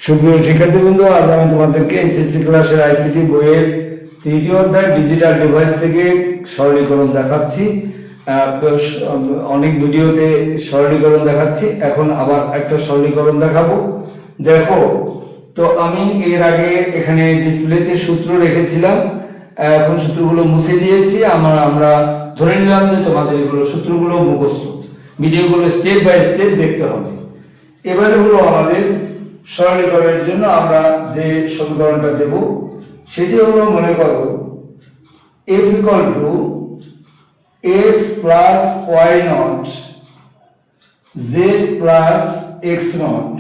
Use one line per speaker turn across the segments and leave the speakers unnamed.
সুপ্রিয় শিক্ষার্থীবৃন্দ, আজ আমি তোমাদেরকে এসএসসি ক্লাসের আইসিটি বইয়ের তৃতীয় অধ্যায় ডিজিটাল ডিভাইস থেকে সরলীকরণ দেখাচ্ছি। অনেক ভিডিওতে সরলীকরণ দেখাচ্ছি, এখন আবার একটা সরলীকরণ দেখাবো। দেখো, তো আমি এর আগে এখানে ডিসপ্লেতে সূত্র রেখেছিলাম, এখন সূত্রগুলো মুছে দিয়েছি। আমরা ধরে নিলাম যে তোমাদের এগুলো সূত্রগুলো মুখস্থ, ভিডিওগুলো স্টেপ বাই স্টেপ দেখতে হবে। এবারে হলো আমাদের সরলীকরণের জন্য আমরা যে সমীকরণটা দেব সেটি হলো, মনে করো f equal to x plus Y naught Z plus X not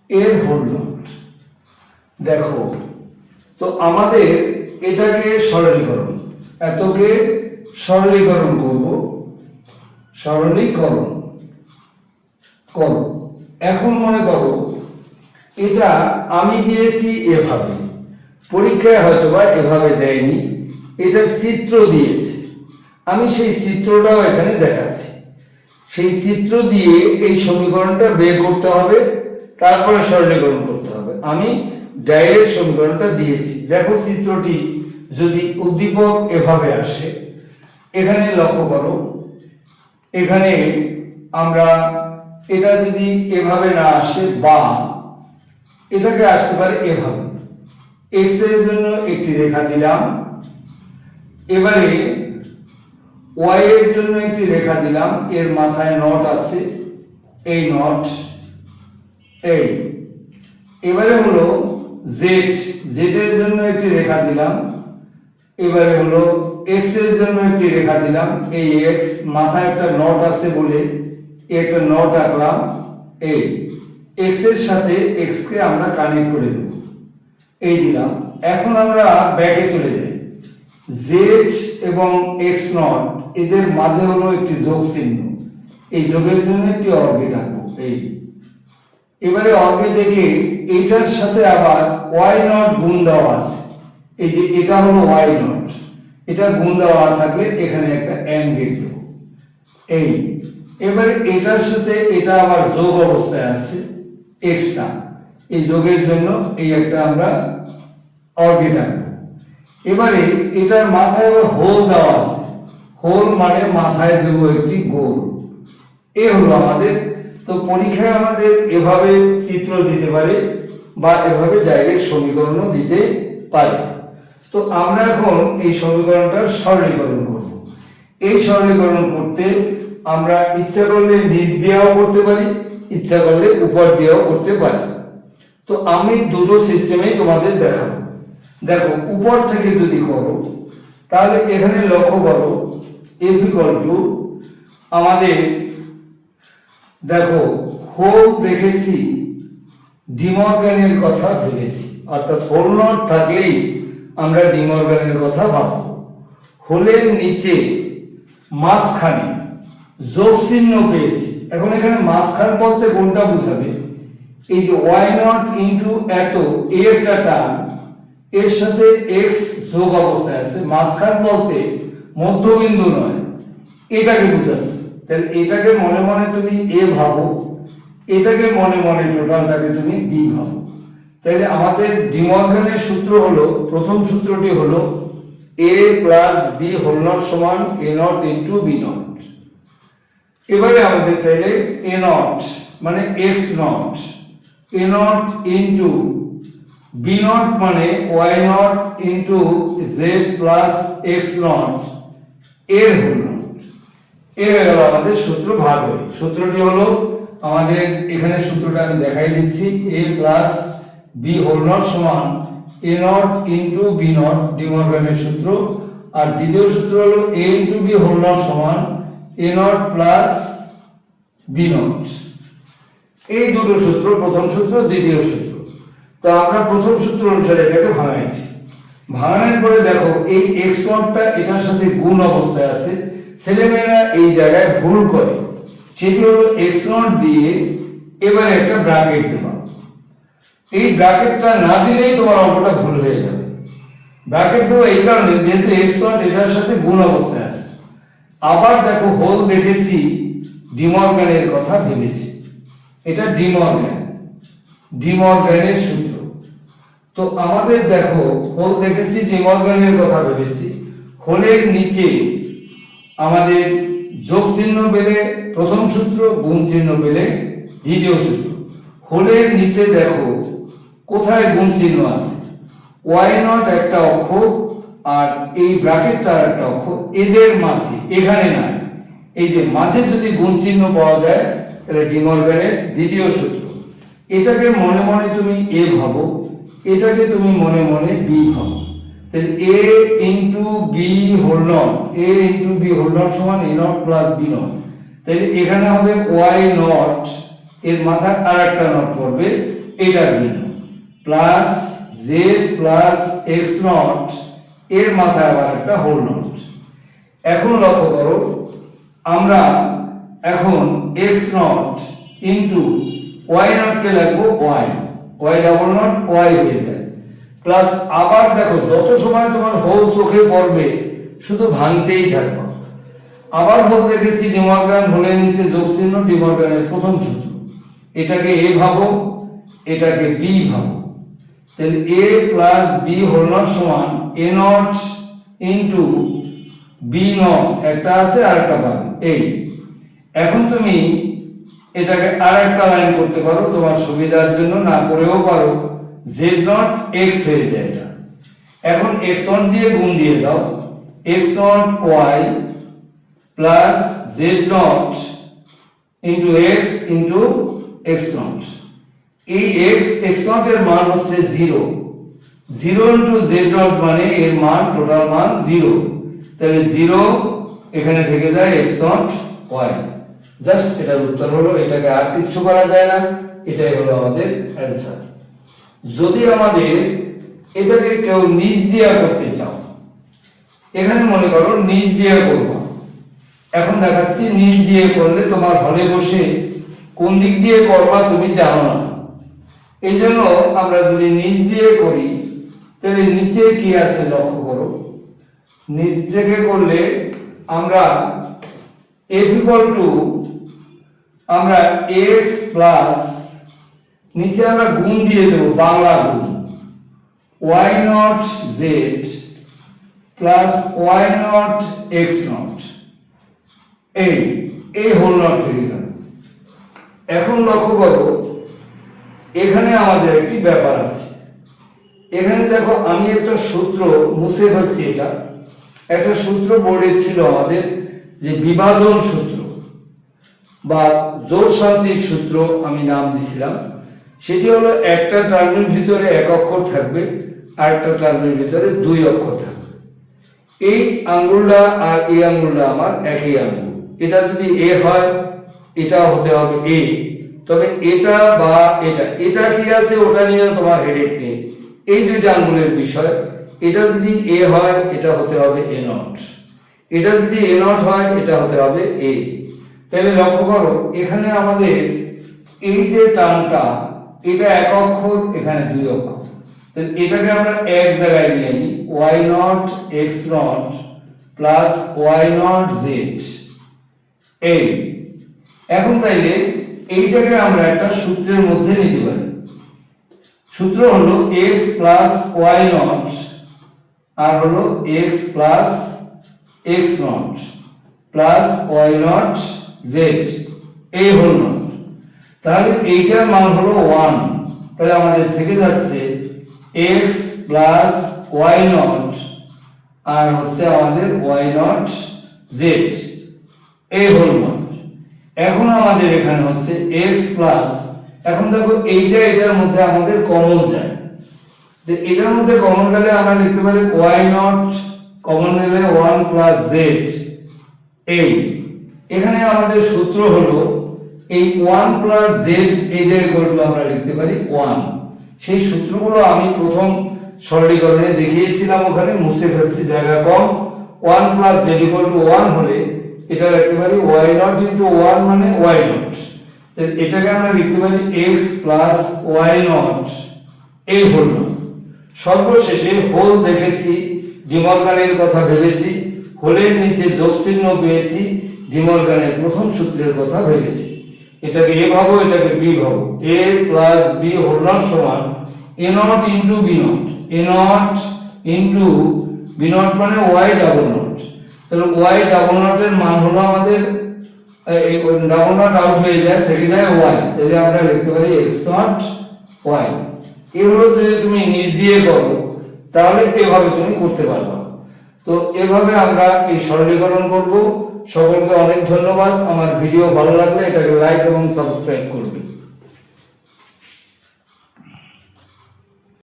এর হোল নট। দেখো, তো আমাদের এটাকে সরলীকরণ, এতকে সরলীকরণ করব, সরলীকরণ করো। এখন মনে করো এটা আমি দিয়েছি এভাবে, পরীক্ষায় হয়তোবা এভাবে দেয়নি, এটার চিত্র দিয়েছে, আমি সেই চিত্রটাও এখানে দেখাচ্ছি। সেই চিত্র দিয়ে এই সমীকরণটা বের করতে হবে, তারপরে সরলীকরণ করতে হবে। আমি ডাইরেক্ট সমীকরণটা দিয়েছি। দেখো, চিত্রটি যদি উদ্দীপক এভাবে আসে, এখানে লক্ষ্য করো, এখানে আমরা এটা যদি এভাবে না আসে, বা এটাকে আসতে পারে এভাবে, এক্স এর জন্য একটি রেখা দিলাম, এবারে ওয়াই এর জন্য একটি রেখা দিলাম, এর মাথায় নট আছে, এই নট, এই। এবারে হলো জেড, জেড এর জন্য একটি রেখা দিলাম, এবারে হলো এক্স এর জন্য একটি রেখা দিলাম, এই এক্স, মাথায় একটা নট আছে বলে একটা নট আঁকলাম, এই এক্স এর সাথে এক্স কে আমরা কানেক্ট করে দেব, এই দিলাম। এখন আমরা ব্যাকে চলে যাই, জেড এবং এক্স নট এদের মাঝে হলো একটি যোগ চিহ্ন, এই যোগের জন্য একটি অর্বিট আঁকবো, এই। এবারে অর্বিট এঁকে এইটার সাথে আবার ওয়াই নট গুণ দেওয়া আছে, এই যে এটা হলো ওয়াই নট, এটা গুণ দেওয়া থাকলে এখানে একটা অ্যাঙ্গেল দেব, এই। এবারে এটার সাথে এটা আবার যোগ অবস্থায় আছে, এক্সটা, এই যোগের জন্য এই একটা আমরা অর্বিট আঁকবো। এবারে এটার মাথায় আবার হোল দেওয়া আছে, হোল মানে মাথায় দেব একটি গোল, এ হলো আমাদের। তো পরীক্ষায় আমাদের এভাবে চিত্র দিতে পারে বা এভাবে ডাইরেক্ট সমীকরণও দিতে পারে। তো আমরা এখন এই সমীকরণটার সরলীকরণ করব। এই সরলীকরণ করতে আমরা ইচ্ছা করলে নিচ দিয়েও করতে পারি, ইচ্ছা করলে উপর দিয়েও করতে পারি। তো আমি দুটো সিস্টেমেই তোমাদের দেখাবো। দেখো, উপর থেকে যদি করো তাহলে এখানে লক্ষ্য করো f ইকুয়াল টু, আমাদের দেখো হোল দেখেছি, ডিমর্গানের কথা ভেবেছি, অর্থাৎ হোল নট থাকলেই আমরা ডিমর্গানের কথা ভাববো। হোলের নিচে মাঝখানে যোগ চিহ্ন পেয়েছি। এখন এখানে মাঝখান বলতে কোনটা বোঝাবে? এই যে ওয়াই নট ইন্টু এত, এর একটা টার্ম, এর সাথে এক্স যোগ অবস্থায় আছে, মাঝখান বলতে মধ্যবিন্দু নয়, এটাকে বোঝাচ্ছে। তাহলে এটাকে মনে মনে তুমি এ ভাবো, এটাকে মনে মনে টোটালটাকে তুমি বি ভাবো। তাহলে আমাদের ডিমর্গানের সূত্র হলো, প্রথম সূত্রটি হলো A plus B whole not সমান A not into B not. এবারে আমাদের তাহলে এ নট মানে X not, A not into B not মানে Y not into Z plus X not এর হোল নট। এ হয়ে গেল আমাদের সূত্র ভাগ হয়ে। সূত্রটি হলো আমাদের, এখানে সূত্রটা আমি দেখাই দিচ্ছি, এ প্লাস বি হোল নট সমান A not into B not, ডিমর্গানের সূত্র। আর দ্বিতীয় সূত্র হলো এ ইন্টু বি হোল নট সমান A not plus B not. এই দুটো সূত্র, প্রথম সূত্র দ্বিতীয় সূত্র। তো আমরা প্রথম সূত্র অনুসারে এটাকে ভাঙাইছি। ভাঙানোর পরে দেখো এই এক্স নটটা এটার সাথে গুণ অবস্থায় আছে, ছেলেমেয়েরা এই জায়গায় ভুল করে, সেটি হলো এক্স নট দিয়ে এবারে একটা ব্র্যাকেট দেবা। এই ব্র্যাকেটটা না দিলেই তোমার অঙ্কটা ভুল হয়ে যাবে। ব্র্যাকেট দেওয়া এই কারণে, যেহেতু এক্স নট এটার সাথে গুণ অবস্থায় আছে। আবার দেখো, হোল দেখেছি, ডিমর্গানের কথা ভেবেছি, এটা ডিমর্গান, ডিমর্গানের সূত্র। তো আমাদের দেখো হোল দেখেছি, ডিমর্গানের কথা ভেবেছি। হোলের নিচে আমাদের যোগ চিহ্ন পেলে প্রথম সূত্র, গুণ চিহ্ন পেলে দ্বিতীয় সূত্র। হোলের নিচে দেখো কোথায় গুণ চিহ্ন আছে, ওয়াই নট একটা অক্ষর আর এই ব্র্যাকেটটার একটা অক্ষর, এদের মাঝে, এখানে নাই, এই যে মাঝে যদি গুণ চিহ্ন পাওয়া যায় তাহলে ডিমর্গানের দ্বিতীয় সূত্র। এটাকে মনে মনে তুমি এ ভাবো, এটাকে তুমি মনে মনে বি ভাবো। তাহলে A into B whole not, A into B whole not সমান A not plus B not. তাহলে এখানে হবে ওয়াই নট, এর মাথায় আর একটা নট পড়বে, এটার জন্য plus Z plus X not, এর মাথায় আবার একটা হোল নট। এখন লক্ষ্য করো, আমরা এখন এক্স নট ইন্টু ওয়াই নটকে লিখবো Y, Y double naught Y হয়ে যায়, প্লাস আবার দেখো যত সময় তোমার হোল চোখে পড়বে শুধু ভাঙতেই থাকবে। আবার হোল দেখেছি ডিমর্গান, হোলের নিচে যোগ চিহ্ন, ডিমর্গানের প্রথম সূত্র। এটাকে এ ভাবো, এটাকে বি ভাবো। তাহলে এ প্লাস বি হোল নট সমান A not into B not, একটা আছে আর একটা পাবে এই। এখন তুমি এটাকে আর একটা লাইন করতে পারো তোমার সুবিধার জন্য, না করেও পারো, জেড নট এক্স হয়ে যায় এটা। এখন এক্স নট দিয়ে গুণ দিয়ে দাও, X naught Y plus Z naught into X into X naught. এই এক্স নট এর মান হচ্ছে 0, 0 ইন্টু জেড নট মানে এর মান, টোটাল মান 0। তাহলে 0 এখানে থেকে যায় এক্স নট ওয়াই। জাস্ট এটার উত্তর হলো, এটাকে আর কিছু করা যায় না, এটাই হলো আমাদের অ্যান্সার। যদি আমাদের এটাকে কেউ নিচ দিয়া করতে চাও, এখানে মনে করো নিচ দিয়ে করবা, এখন দেখাচ্ছি নিচ দিয়ে করলে তোমার হলে বসে কোন দিক দিয়ে করবা তুমি জানো না। এই জন্য আমরা যদি নিচ দিয়ে করি তাহলে নিচে কি আছে লক্ষ্য করো, নিচ থেকে করলে আমরা f ইকুয়াল টু আমরা x প্লাস নিচে আমরা গুণ দিয়ে দেব, বাংলা গুণ y not z plus y not x not, এই হোল নট থেকে গেল। এখন লক্ষ্য করো এখানে আমাদের একটি ব্যাপার আছে। এখানে দেখো আমি একটা সূত্র মুছে ফেলছি, এটা একটা সূত্র বোর্ডে ছিল আমাদের, যে বিভাজন সূত্র বা জোড় শান্তির সূত্র আমি নাম দিছিলাম। সেটি হলো একটা টার্মের ভিতরে এক অক্ষর থাকবে আর একটা টার্মের ভিতরে দুই অক্ষর থাকবে। এই আঙ্গুলটা আর এই আঙ্গুলটা আমার একই আঙ্গুল, এটা যদি এ হয় এটা হতে হবে এ, তবে এটা বা এটা কি আছে ওটা নিয়ে তোমার হেডেক নেই, এই দুইটা আঙ্গুলের বিষয়। এটা যদি এ হয় এটা হতে হবে এ নট, এটা যদি এ নট হয় এটা হতে হবে এ। তাহলে লক্ষ্য করো এখানে আমাদের এই যে টার্মটা, এটা এক অক্ষর, এখানে দুই অক্ষর, তাহলে এটাকে আমরা এক জায়গায় নিয়ে নিই, Y naught X naught plus Y naught Z এই। এখন তাইলে এইটাকে আমরা একটা সূত্রের মধ্যে নিতে পারি। সূত্র হলো x প্লাস ওয়াই নট আর হলো x plus X naught plus Y naught Z, এই হল নট। তাহলে এইটার মান হলো 1, তাহলে আমাদের থেকে যাচ্ছে x প্লাস ওয়াই নট আর হচ্ছে আমাদের ওয়াই নট জেড, এই হল নট। এখন আমাদের এখানে হচ্ছে x প্লাস, এখন দেখো এইটা এটার মধ্যে আমাদের কমন যায়, যে এটার মধ্যে কমন গেলে আমরা লিখতে পারি y নট কমন নিলে 1 প্লাস z এই। এখানে আমাদের সূত্র হলো এই 1 প্লাস z এইটা ইকুয়াল টু আমরা লিখতে পারি 1। সেই সূত্রগুলো আমি প্রথম সরলীকরণে দেখিয়েছিলাম, ওখানে মুছে ফেলছি জায়গা কম। 1 প্লাস z ইকুয়াল টু 1 হলে এটা লিখতে পারি y নট ইনটু 1 মানে y নট, তাহলে এটাকে আমরা লিখতে পারি x প্লাস y নট, এই হল না। সর্বশেষে হোল দেখেছি, ডিমর্গানের কথা ভেবেছি, হোলের নিচে যোগ চিহ্ন পেয়েছি, ডিমর্গানের প্রথম সূত্রের কথা ভেবেছি। এটাকে এ ভাবো, এটাকে বি ভাবো, A plus B whole not সমান A not into B not, A not into B not মানে ওয়াই ডাবল নট। তাহলে ওয়াই ডাবল নটের মান হলো আমাদের এই ডাবল নট আউট হয়ে যায়, থেকে যায় ওয়াই, তাহলে আমরা লিখতে পারি এক্স নট ওয়াই। এ হলো যদি তুমি নিজ দিয়ে করো তাহলে এভাবে তুমি করতে পারবে। তো এভাবে আমরা এই সরলীকরণ করব। সকলকে অনেক ধন্যবাদ। আমার ভিডিও ভালো লাগলে এটাকে লাইক এবং সাবস্ক্রাইব করবে।